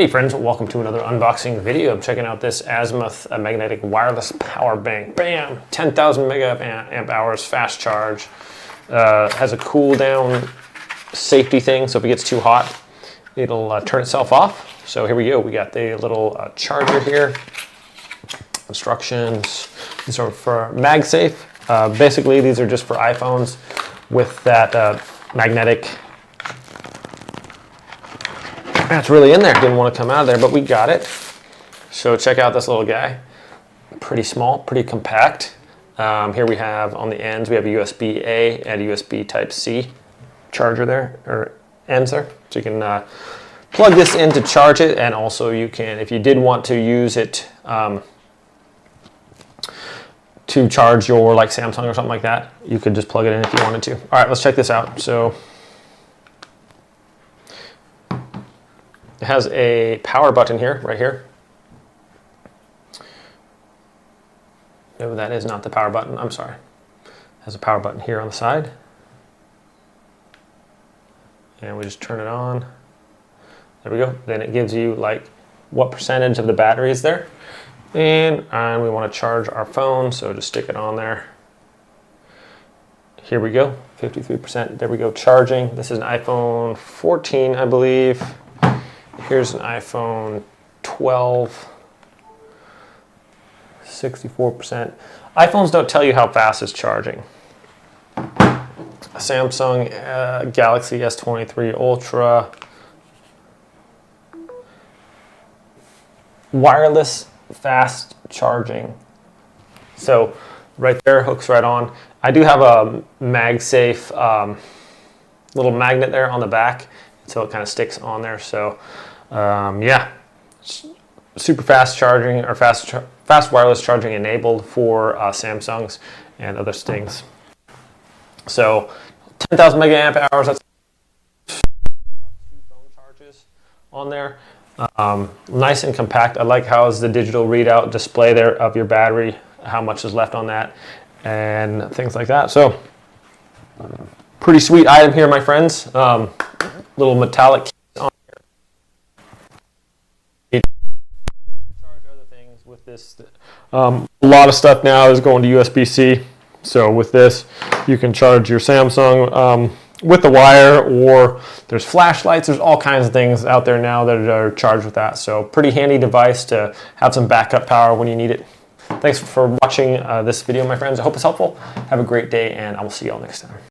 Hey friends, welcome to another unboxing video. I'm checking out this AZMUTH magnetic wireless power bank. Bam! 10,000 amp hours, fast charge. Has a cool down safety thing, so if it gets too hot, it'll turn itself off. So here we go. We got the little charger here. Instructions. These are for MAGSAFE. Basically, these are just for iPhones with that magnetic. That's really in there. Didn't want to come out of there, but we got it. So check out this little guy. Pretty small, pretty compact. Here we have on the ends, we have a USB-A and a USB Type-C charger there, or ends there. So you can plug this in to charge it, and also you can, if you did want to use it to charge your like Samsung or something like that, you could just plug it in if you wanted to. All right, let's check this out. So it has a power button here, right here. No, that is not the power button, I'm sorry. It has a power button here on the side. And we just turn it on. There we go. Then it gives you like what percentage of the battery is there. And we want to charge our phone, so just stick it on there. Here we go, 53%. There we go, charging. This is an iPhone 14, I believe. Here's an iPhone 12, 64%. iPhones don't tell you how fast it's charging. Samsung Galaxy S23 Ultra. Wireless fast charging. So right there, hooks right on. I do have a MagSafe little magnet there on the back, so it kind of sticks on there. So yeah, super fast charging, or fast wireless charging enabled for Samsungs and other things. So 10,000 milliamp hours, that's about 2 phone charges on there. Nice and compact. I like how is the digital readout display there of your battery, how much is left on that, and things like that. So pretty sweet item here, my friends. Little metallic case on here. Charge other things with this. A lot of stuff now is going to USB-C. So with this, you can charge your Samsung with the wire, or there's flashlights. There's all kinds of things out there now that are charged with that. So pretty handy device to have some backup power when you need it. Thanks for watching this video, my friends. I hope it's helpful. Have a great day, and I will see you all next time.